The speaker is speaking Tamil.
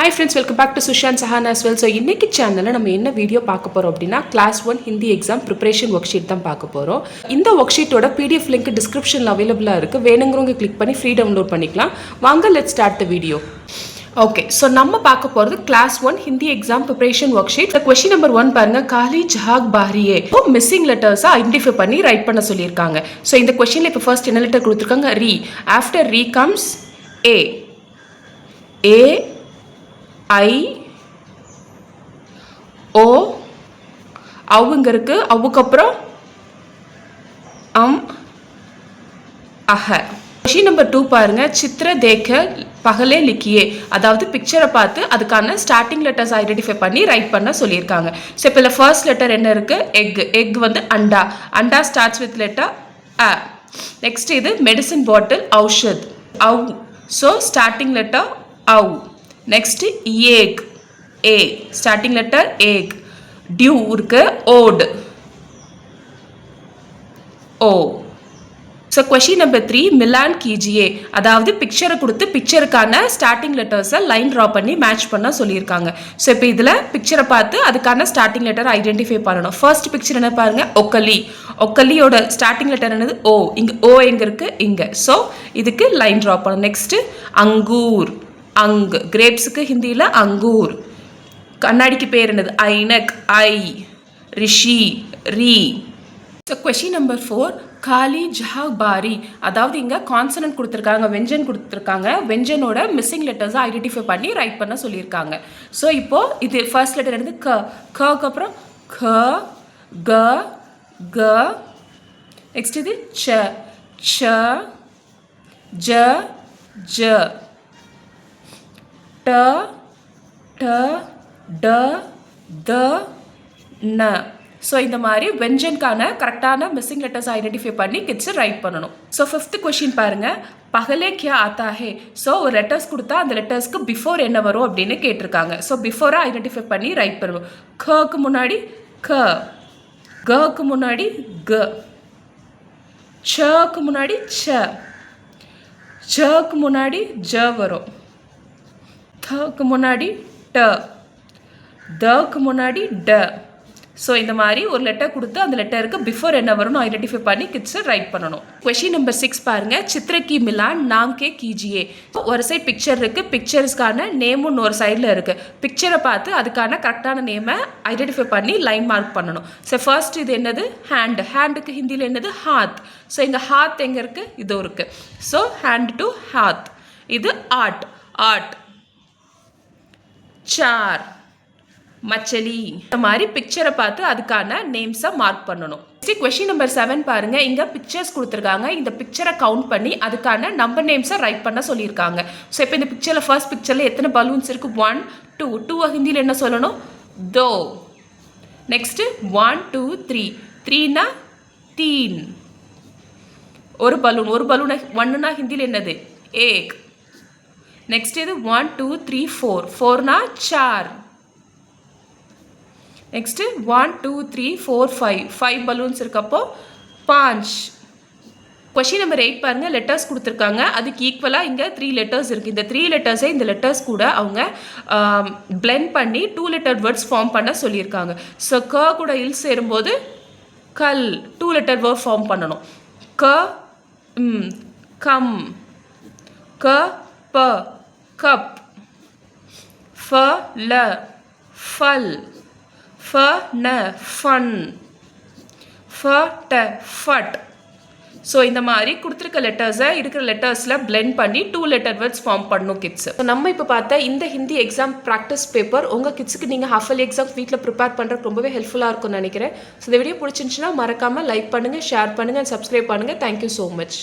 Hi friends, welcome back to Sushan Sahan as well. So இன்னைக்கு சேனல்ல நம்ம என்ன வீடியோ பார்க்க போறோம் அப்படின்னா class 1 Hindi exam preparation worksheet தான் பார்க்க போறோம். இந்த ஒர்க் ஷீட்டோட PDF லிங்க் டிஸ்கிரிப்ஷன்ல அவைலபிளா இருக்கு. வேணுங்கிறவங்க கிளிக் பண்ணி ஃப்ரீ டவுன்லோட் பண்ணிக்கலாம். வாங்க let's start the video. Okay, so நம்ம பார்க்க போகிறது class 1 Hindi exam preparation worksheet. Question number 1 பாருங்க, காலி ஜஹாக் பாரியே மிஸ்ஸிங் லெட்டர்ஸை ஐடென்டிஃபை பண்ணி ரைட் பண்ண சொல்லியிருக்காங்க. ஸோ இந்த கொஸ்டினில் இப்போ ஃபர்ஸ்ட் என்ன லெட்டர் கொடுத்துருக்காங்க? ரீ. ஆஃப்டர் ரீ கம்ஸ் ஏ. ஏ ஐ ஓ அவுங்க இருக்கு. அவுக்கு அப்புறம் அஹ. கொஸ்டின் நம்பர் 2 பாருங்க, சித்திர தேக்க பகலே லிக்கியே, அதாவது பிக்சரை பார்த்து அதுக்கான ஸ்டார்டிங் லெட்டர்ஸ் ஐடென்டிஃபை பண்ணி ரைட் பண்ண சொல்லியிருக்காங்க. ஸோ இப்போ இல்லை ஃபர்ஸ்ட் லெட்டர் என்ன இருக்கு? எக். எக் வந்து அண்டா. அண்டா starts with letter a. Next இது மெடிசன் பாட்டில் ஔஷத் அவு. ஸோ ஸ்டார்டிங் லெட்டர் அவு. நெக்ஸ்ட் ஏக். ஏ ஸ்டார்டிங் லெட்டர் ஏக். டியூ இருக்கு. ஓட் ஓ. ஸோ கொஸ்டின் நம்பர் 3, மிலான் கீஜியே, அதாவது பிக்சரை கொடுத்து பிக்சருக்கான ஸ்டார்டிங் லெட்டர்ஸை லைன் ட்ரா பண்ணி மேட்ச் பண்ண சொல்லியிருக்காங்க. ஸோ இப்போ இதில் பிக்சரை பார்த்து அதுக்கான ஸ்டார்டிங் லெட்டர் ஐடென்டிஃபை பண்ணணும். ஃபர்ஸ்ட் பிக்சர் என்ன பாருங்க? ஒக்கலி. ஒக்கலியோட ஸ்டார்டிங் லெட்டர் என்னது? ஓ. இங்கே ஓ எங்கே இருக்கு? இங்கே. ஸோ இதுக்கு லைன் ட்ரா பண்ணணும். நெக்ஸ்ட் அங்கூர். அங். கிரேப்ஸுக்கு ஹிந்தியில் அங்கூர். கண்ணாடிக்கு பேர் என்னது? ஐனக். ஐ. ரிஷி. ரீ. ஸோ கொஸ்டின் நம்பர் 4, காலி ஜஹாக் பாரி, அதாவது இங்கே கான்சனன்ட் கொடுத்துருக்காங்க, வெஞ்சன் கொடுத்துருக்காங்க. வெஞ்சனோட மிஸ்ஸிங் லெட்டர்ஸை ஐடென்டிஃபை பண்ணி ரைட் பண்ண சொல்லியிருக்காங்க. ஸோ இப்போ இது ஃபர்ஸ்ட் லெட்டர் என்னது? க. கக்கு அப்புறம் க, க, க. நெக்ஸ்ட் இது ச. ச, ஜ, ஜ, ட, ட, ட, த, ந. ஸோ இந்த மாதிரி வெஞ்சனுக்கான கரெக்டான மிஸ்ஸிங் லெட்டர்ஸ் ஐடென்டிஃபை பண்ணி கிட்ஸை ரைட் பண்ணணும். ஸோ 5th கொஸ்டின் பாருங்க, பகலே கியா ஆத்தா ஹே. ஸோ ஒரு லெட்டர்ஸ் கொடுத்தா அந்த லெட்டர்ஸ்க்கு பிஃபோர் என்ன வரும் அப்படின்னு கேட்டிருக்காங்க. ஸோ பிஃபோரை ஐடென்டிஃபை பண்ணி ரைட் பண்ணணும். கக்கு முன்னாடி க, கக்கு முன்னாடி க, சக்கு முன்னாடி ச, சக்கு முன்னாடி ஜ வரும், தக்கு முன்னாடி ட, தக்கு முன்னாடி ட. ஸோ இந்த மாதிரி ஒரு லெட்டர் கொடுத்து அந்த லெட்டருக்கு பிஃபோர் என்ன வரும்னு ஐடென்டிஃபை பண்ணி கிட்ஸை ரைட் பண்ணணும். கொஸ்டின் நம்பர் 6 பாருங்க, சித்திரக்கி மிலான் நாம் கே கீஜியே. ஒரு சைட் பிக்சர் இருக்கு, பிக்சர்ஸ்க்கான நேமும் ஒரு சைடில் இருக்கு. பிக்சரை பார்த்து அதுக்கான கரெக்டான நேமை ஐடென்டிஃபை பண்ணி லைன் மார்க் பண்ணணும். ஸோ ஃபர்ஸ்ட் இது என்னது? ஹேண்ட். ஹேண்டுக்கு ஹிந்தியில் என்னது? ஹாத். ஸோ இங்கே ஹாத் எங்கே இருக்கு? இது இருக்கு. So hand to Haat. இது ஆர்ட். ஆர்ட். சார், மச்சலி. இந்த மாதிரி பிக்சரை பார்த்து அதுக்கான நேம்ஸை மார்க் பண்ணணும். கொஸ்டின் நம்பர் 7 பாருங்க, இங்க பிக்சர்ஸ் கொடுத்துருக்காங்க. இந்த பிக்சரை கவுண்ட் பண்ணி அதுக்கான நம்பர் நேம்ஸை ரைட் பண்ண சொல்லியிருக்காங்க. ஸோ இப்போ இந்த பிக்சர்ல ஃபர்ஸ்ட் பிக்சர்ல எத்தனை பலூன்ஸ் இருக்கு? 1 2. 2 ஹிந்தியில் என்ன சொல்லணும்? தோ. நெக்ஸ்ட் 1 2 3. 3னா தீன். ஒரு பலூன். ஒரு பலூன் 1னா ஹிந்தியில் என்னது? ஏக். நெக்ஸ்ட் இது 1 2 3 4. 4னா சார். நெக்ஸ்ட் 1 2 3 4 5. 5 பலூன்ஸ் இருக்கப்போ 5. கொஸ்டின் நம்பர் 8 பாருங்க, லெட்டர்ஸ் கொடுத்துருக்காங்க. அதுக்கு ஈக்குவலாக இங்கே 3 லெட்டர்ஸ் இருக்குது. இந்த 3 லெட்டர்ஸை இந்த லெட்டர்ஸ் கூட அவங்க பிளெண்ட் பண்ணி 2 லெட்டர் வேர்ட்ஸ் ஃபார்ம் பண்ண சொல்லியிருக்காங்க. ஸோ க கூட இல் சேரும்போது கல். 2 லெட்டர் வேர்ட் ஃபார்ம் பண்ணணும். க, கம். க ப, கப். ஃப ல, ஃபல். ஃப ந, ஃபன். ஃப ட, ஃபட். ஸோ இந்த மாதிரி கொடுத்துருக்க லெட்டர்ஸை இருக்கிற லெட்டர்ஸில் பிளெண்ட் பண்ணி 2 லெட்டர் வேர்ட்ஸ் ஃபார்ம் பண்ணணும் கிட்ஸ். ஸோ நம்ம இப்போ பார்த்தா இந்த ஹிந்தி எக்ஸாம் ப்ராக்டிஸ் பேப்பர் உங்கள் கிட்ஸுக்கு நீங்கள் ஹாஃப் இயர்லி எக்ஸாம் வீட்டில் ப்ரிப்பேர் பண்ணுறதுக்கு ரொம்பவே ஹெல்ப்ஃபுல்லாக இருக்கும்னு நினைக்கிறேன். ஸோ இந்த வீடியோ பிடிச்சிருந்துச்சுன்னா மறக்காமல் லைக் பண்ணுங்கள், ஷேர் பண்ணுங்கள், சப்ஸ்கிரைப் பண்ணுங்கள். Thank you so much.